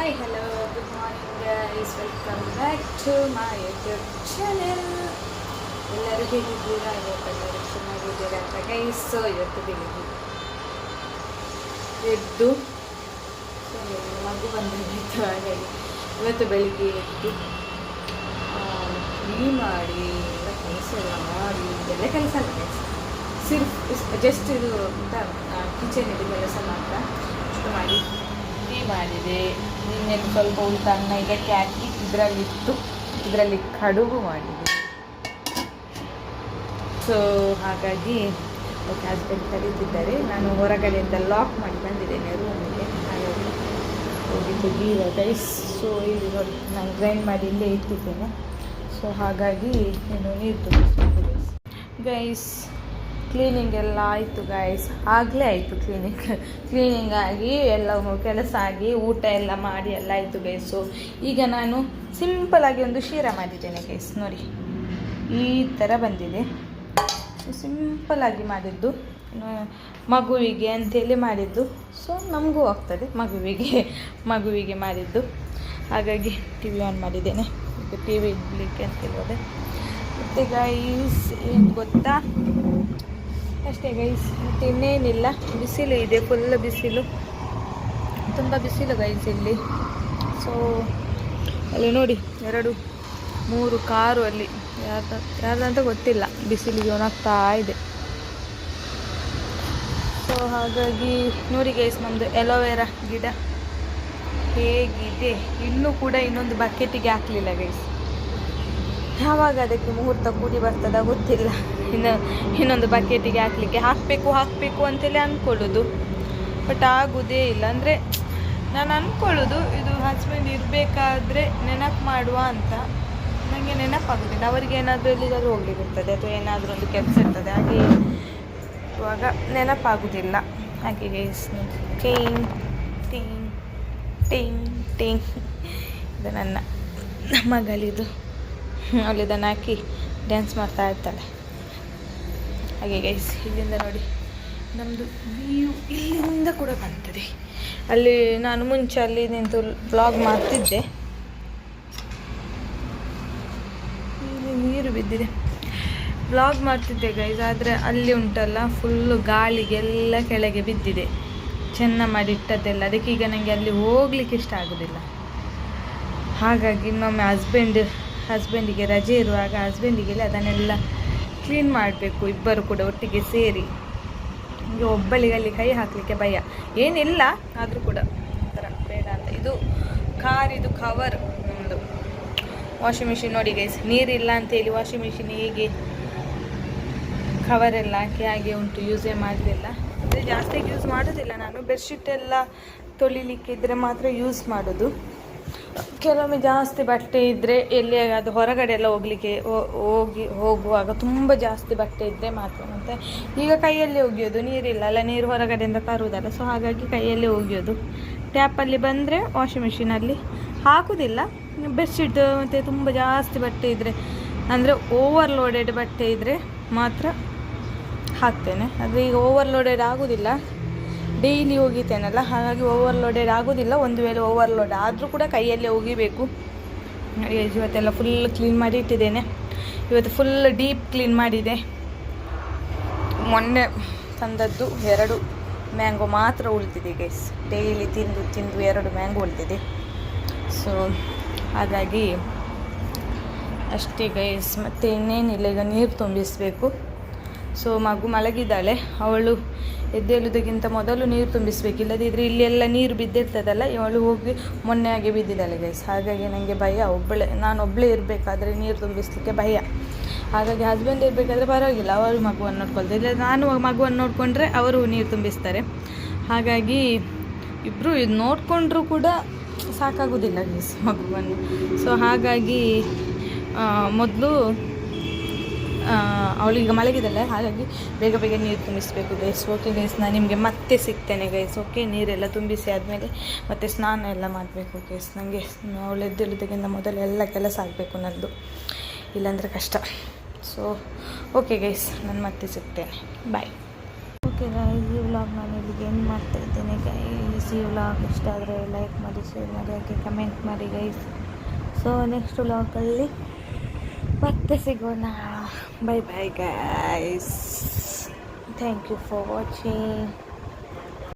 Hi hello good morning guys, welcome back to my YouTube channel. ಎಲ್ಲರೂ ಹೇಗಿದ್ದೀರಾ? ಇವತ್ತೆಲ್ಲರೂ ಚೆನ್ನಾಗಿದ್ದೀರಾ ಅಂತ ಗೈಸ್. ಸೊ ಇವತ್ತು ಬೆಳಿಗ್ಗೆ ಎದ್ದು ಮಗು ಬಂದಿತ್ತು, ಹಾಗಾಗಿ ಇವತ್ತು ಬೆಳಿಗ್ಗೆ ಎದ್ದು ಕ್ಲೀನ್ ಮಾಡಿ ಎಲ್ಲ ಕೆಲಸ ಎಲ್ಲ ಮಾಡಿ ಎಲ್ಲ ಕೆಲಸ ಅಲ್ಲ ಗೈಸ್, ಜಸ್ಟ್ ಇದು ಅಂತ ಕಿಚನ್ ಇದು ಕೆಲಸ ಮಾತ್ರ ಅಷ್ಟು ಮಾಡಿ ಟೀ ಮಾಡಿದೆ. ನಿನ್ನೆಲ್ಲಿ ಸ್ವಲ್ಪ ಊಟ ಅನ್ನ ಇದಕ್ಕೆ ಹಾಕಿ ಇದರಲ್ಲಿ ಕಡುಬು ಮಾಡಿದೆ. ಸೊ ಹಾಗಾಗಿ ಓಕೆ, ಹಸ್ಬೆಂಡ್ ಕರೀತಿದ್ದಾರೆ. ನಾನು ಹೊರಗಡೆಯಿಂದ ಲಾಕ್ ಮಾಡಿ ಬಂದಿದ್ದೇನೆ ರೂಮಿಗೆ, ಹಾಗಾಗಿ ಹೋಗಿದ್ದು ಗೀರ ಗೈಸ್. ಸೊ ಇಲ್ಲಿ ನೋಡಿ, ನಾನು ಗ್ರೈಂಡ್ ಮಾಡಿ ಇಲ್ಲೇ ಇಟ್ಟಿದ್ದೇನೆ. ಸೊ ಹಾಗಾಗಿ ನೀರು ತುಂಬಿಸ್ಬೇಕು ಗೈಸ್. ಕ್ಲೀನಿಂಗ್ ಎಲ್ಲ ಆಯಿತು ಗೈಸ್, ಆಗಲೇ ಆಯಿತು ಕ್ಲೀನಿಂಗ್ ಆಗಿ ಎಲ್ಲ ಕೆಲಸ ಆಗಿ ಊಟ ಎಲ್ಲ ಮಾಡಿ ಎಲ್ಲ ಆಯಿತು ಗೈಸ್. ಸೊ ಈಗ ನಾನು ಸಿಂಪಲಾಗಿ ಒಂದು ಶೀರಾ ಮಾಡಿದ್ದೇನೆ ಗೈಸ್. ನೋಡಿ ಈ ಥರ ಬಂದಿದೆ, ಸಿಂಪಲಾಗಿ ಮಾಡಿದ್ದು, ಮಗುವಿಗೆ ಅಂತೇಳಿ ಮಾಡಿದ್ದು. ಸೊ ನಮಗೂ ಆಗ್ತದೆ ಮಗುವಿಗೆ ಮಾಡಿದ್ದು, ಹಾಗಾಗಿ ಟಿ ವಿ ಆನ್ ಮಾಡಿದ್ದೇನೆ. ಈಗ ಟಿ ವಿ ಇಡಲಿಕ್ಕೆ ಅಂತೇಳಿ ಹೋದೆ. ಮತ್ತು ಗೈಸ್ ಏನು ಗೊತ್ತಾ, ಅಷ್ಟೇ ಗೈಸ್, ಮತ್ತು ಇನ್ನೇನಿಲ್ಲ. ಬಿಸಿಲು ಇದೆ, ಫುಲ್ ಬಿಸಿಲು, ತುಂಬ ಬಿಸಿಲು ಗೈಸ್ ಇಲ್ಲಿ. ಸೊ ಅಲ್ಲಿ ನೋಡಿ 2-3 ಕಾರು ಅಲ್ಲಿ ಯಾರ್ದಂತ ಗೊತ್ತಿಲ್ಲ, ಬಿಸಿಲಿಗೆ ಒಣಗ್ತಾ ಇದೆ. ಸೊ ಹಾಗಾಗಿ ನೋಡಿ ಗೈಸ್, ನಮ್ಮದು ಎಲೋವೆರಾ ಗಿಡ ಹೇಗಿದೆ. ಇನ್ನೂ ಕೂಡ ಇನ್ನೊಂದು ಬಕೆಟಿಗೆ ಹಾಕಲಿಲ್ಲ ಗೈಸ್. ಯಾವಾಗ ಅದಕ್ಕೆ ಮುಹೂರ್ತ ಕೂಡಿ ಬರ್ತದ ಗೊತ್ತಿಲ್ಲ. ಇನ್ನೊಂದು ಬಕೆಟಿಗೆ ಹಾಕಬೇಕು ಅಂತೇಳಿ ಅಂದ್ಕೊಳ್ಳೋದು, ಬಟ್ ಆಗೋದೇ ಇಲ್ಲ. ಅಂದರೆ ನಾನು ಅಂದ್ಕೊಳ್ಳೋದು ಇದು ಹಸ್ಬೆಂಡ್ ಇರಬೇಕಾದ್ರೆ ನೆನಪು ಮಾಡುವ ಅಂತ, ನನಗೆ ನೆನಪಾಗೋದಿಲ್ಲ. ಅವರಿಗೆ ಏನಾದರೂ ಎಲ್ಲಿಗಾದರೂ ಹೋಗ್ಲಿಕ್ಕೆ ಇರ್ತದೆ ಅಥವಾ ಏನಾದರೂ ಒಂದು ಕೆಲಸ ಇರ್ತದೆ, ಹಾಗೆ ಇವಾಗ ನೆನಪಾಗೋದಿಲ್ಲ. ಹಾಗೆ ಗೈಸ್ ಟೇಂಗ್ ಟೇಂಗ್ ಟೇಂಗ್ ಟೇಂಗ್ ಇದು ನನ್ನ ಮಗಳಿದು, ಅವಳು ಇದನ್ನು ಹಾಕಿ ಡ್ಯಾನ್ಸ್ ಮಾಡ್ತಾ ಇರ್ತಾಳೆ. ಹಾಗೆ ಗೈಸ್ ಇಲ್ಲಿಂದ ನೋಡಿ ನಮ್ಮದು ವ್ಯೂ ಇಲ್ಲಿಂದ ಕೂಡ ಕಾಣ್ತದೆ. ಅಲ್ಲಿ ನಾನು ಮುಂಚೆ ಅಲ್ಲಿ ನಿಂತು ವ್ಲಾಗ್ ಮಾಡ್ತಿದ್ದೆ, ಇಲ್ಲಿ ನೀರು ಬಿದ್ದಿದೆ, ವ್ಲಾಗ್ ಮಾಡ್ತಿದ್ದೆ ಗೈಸ್. ಆದರೆ ಅಲ್ಲಿ ಉಂಟಲ್ಲ ಫುಲ್ಲು ಗಾಳಿಗೆಲ್ಲ ಕೆಳಗೆ ಬಿದ್ದಿದೆ, ಚೆನ್ನ ಮಾಡಿ ಇಟ್ಟದ್ದೆಲ್ಲ. ಅದಕ್ಕೆ ಈಗ ನನಗೆ ಅಲ್ಲಿ ಹೋಗ್ಲಿಕ್ಕೆ ಇಷ್ಟ ಆಗೋದಿಲ್ಲ. ಹಾಗಾಗಿ ಇನ್ನೊಮ್ಮೆ ಹಸ್ಬೆಂಡಿಗೆ ರಜೆ ಇರುವಾಗ ಹಸ್ಬೆಂಡಿಗೆ ಅದನ್ನೆಲ್ಲ ಕ್ಲೀನ್ ಮಾಡಬೇಕು, ಇಬ್ಬರು ಕೂಡ ಒಟ್ಟಿಗೆ ಸೇರಿ. ಹೀಗೆ ಒಬ್ಬಳಿಗೆ ಅಲ್ಲಿ ಕೈ ಹಾಕಲಿಕ್ಕೆ ಭಯ, ಏನಿಲ್ಲ ಆದರೂ ಕೂಡ ಒಂಥರ ಬೇಡ ಅಂತ. ಇದು ಕಾರಿದು ಕವರ್ ನಮ್ಮದು ವಾಷಿಂಗ್ ಮಿಷಿನ್ ನೋಡಿ ಗೈಸ್, ನೀರಿಲ್ಲ ಅಂತೇಳಿ ವಾಷಿಂಗ್ ಮಿಷಿನ್ ಹೀಗೆ ಕವರೆಲ್ಲ ಹಾಕಿ ಹಾಗೆ ಉಂಟು, ಯೂಸೇ ಮಾಡಲಿಲ್ಲ. ಅಂದರೆ ಜಾಸ್ತಿ ಯೂಸ್ ಮಾಡೋದಿಲ್ಲ ನಾನು, ಬೆಡ್ಶೀಟ್ ಎಲ್ಲ ತೊಳಿಲಿಕ್ಕೆ ಇದ್ದರೆ ಮಾತ್ರ ಯೂಸ್ ಮಾಡೋದು. ಕೆಲವೊಮ್ಮೆ ಜಾಸ್ತಿ ಬಟ್ಟೆ ಇದ್ದರೆ ಎಲ್ಲಿ ಅದು ಹೊರಗಡೆ ಎಲ್ಲ ಹೋಗುವಾಗ ತುಂಬ ಜಾಸ್ತಿ ಬಟ್ಟೆ ಇದ್ದರೆ ಮಾತ್ರ. ಮತ್ತು ಈಗ ಕೈಯಲ್ಲೇ ಒಗೆಯೋದು, ನೀರಿಲ್ಲ ಅಲ್ಲ, ನೀರು ಹೊರಗಡೆಯಿಂದ ತರುವುದಲ್ಲ. ಸೊ ಹಾಗಾಗಿ ಕೈಯಲ್ಲೇ ಒಗೆಯೋದು. ಟ್ಯಾಪಲ್ಲಿ ಬಂದರೆ ವಾಷಿಂಗ್ ಮಿಷಿನಲ್ಲಿ ಹಾಕೋದಿಲ್ಲ. ಬೆಡ್ಶೀಟ್ ಮತ್ತು ತುಂಬ ಜಾಸ್ತಿ ಬಟ್ಟೆ ಇದ್ದರೆ, ಅಂದರೆ ಓವರ್ಲೋಡೆಡ್ ಬಟ್ಟೆ ಇದ್ದರೆ ಮಾತ್ರ ಹಾಕ್ತೇನೆ. ಆದರೆ ಈಗ ಓವರ್ಲೋಡೆಡ್ ಆಗೋದಿಲ್ಲ, ಡೈಲಿ ಒಗಿತೇನಲ್ಲ, ಹಾಗಾಗಿ ಓವರ್ಲೋಡೆಡ್ ಆಗೋದಿಲ್ಲ. ಒಂದು ವೇಳೆ ಓವರ್ಲೋಡ್ ಆದರೂ ಕೂಡ ಕೈಯಲ್ಲೇ ಒಗಿಬೇಕು. ಇವತ್ತೆಲ್ಲ ಫುಲ್ ಕ್ಲೀನ್ ಮಾಡಿ ಇಟ್ಟಿದ್ದೇನೆ. ಇವತ್ತು ಫುಲ್ ಡೀಪ್ ಕ್ಲೀನ್ ಮಾಡಿದೆ. ಮೊನ್ನೆ ತಂದದ್ದು 2 ಮ್ಯಾಂಗೋ ಮಾತ್ರ ಉಳಿದಿದೆ ಗೈಸ್, ಡೈಲಿ ತಿಂದು 2 ಮ್ಯಾಂಗೋ ಉಳಿದಿದೆ. ಸೊ ಹಾಗಾಗಿ ಅಷ್ಟೇ ಗೈಸ್, ಮತ್ತು ಇನ್ನೇನಿಲ್ಲ. ಈಗ ನೀರು ತುಂಬಿಸಬೇಕು. ಸೊ ಮಗು ಮಲಗಿದ್ದಾಳೆ, ಅವಳು ಎದ್ದೇಳುವುದಕ್ಕಿಂತ ಮೊದಲು ನೀರು ತುಂಬಿಸಬೇಕು, ಇಲ್ಲದಿದ್ದರೆ ಇಲ್ಲೆಲ್ಲ ನೀರು ಬಿದ್ದಿರ್ತದಲ್ಲ. ಇವಳು ಹೋಗಿ ಮೊನ್ನೆ ಹಾಗೆ ಬಿದ್ದಿದ್ದಾಳೆ ಗೈಸ್. ಹಾಗಾಗಿ ನನಗೆ ಭಯ, ನಾನು ಒಬ್ಬಳೇ ಇರಬೇಕಾದ್ರೆ ನೀರು ತುಂಬಿಸಲಿಕ್ಕೆ ಭಯ. ಹಾಗಾಗಿ ಹಸ್ಬೆಂಡ್ ಇರಬೇಕಾದ್ರೆ ಪರವಾಗಿಲ್ಲ, ಅವರು ಮಗುವನ್ನು ನೋಡ್ಕೊಳ್ತಾರೆ. ಇಲ್ಲ ನಾನು ಮಗುವನ್ನು ನೋಡಿಕೊಂಡ್ರೆ ಅವರು ನೀರು ತುಂಬಿಸ್ತಾರೆ. ಹಾಗಾಗಿ ಇಬ್ಬರು ಇದು ನೋಡಿಕೊಂಡ್ರೂ ಕೂಡ ಸಾಕಾಗೋದಿಲ್ಲ ಗೈಸ್ ಮಗುವನ್ನು. ಸೊ ಹಾಗಾಗಿ ಮೊದಲು ಅವಳೀಗ ಮಲಗಿದಲ್ಲ, ಹಾಗಾಗಿ ಬೇಗ ನೀರು ತುಂಬಿಸಬೇಕು ಗೈಸ್. ಓಕೆ ಗೈಸ್, ನಾನು ನಿಮಗೆ ಮತ್ತೆ ಸಿಗ್ತೇನೆ ಗೈಸ್. ಓಕೆ, ನೀರೆಲ್ಲ ತುಂಬಿಸಿ ಆದಮೇಲೆ ಮತ್ತೆ ಸ್ನಾನ ಎಲ್ಲ ಮಾಡಬೇಕು ಗೈಸ್. ನನಗೆ ಅವಳು ಎದ್ದೇಳೋದಕ್ಕಿಂತ ಮೊದಲು ಎಲ್ಲ ಕೆಲಸ ಆಗಬೇಕು ನನ್ನದು, ಇಲ್ಲಾಂದರೆ ಕಷ್ಟ. ಸೊ ಓಕೆ ಗೈಸ್, ನಾನು ಮತ್ತೆ ಸಿಗ್ತೇನೆ, ಬಾಯ್. ಓಕೆ ಗೈಸ್, ಈ ವ್ಲಾಗ್ ನಾನು ಇಲ್ಲಿಗೆ ಎಂಡ್ ಮಾಡ್ತಾ ಇದ್ದೇನೆ ಗೈಸ್. ಈ ವ್ಲಾಗ್ ಇಷ್ಟ ಆದರೆ ಲೈಕ್ ಮಾಡಿ, ಶೇರ್ ಮಾಡಿ, ಹಾಗೆ ಕಮೆಂಟ್ ಮಾಡಿ ಗೈಸ್. ಸೊ ನೆಕ್ಸ್ಟ್ ವ್ಲಾಗಲ್ಲಿ ಮತ್ತೆ ಸಿಗೋಣ. Bye bye guys. Thank you for watching.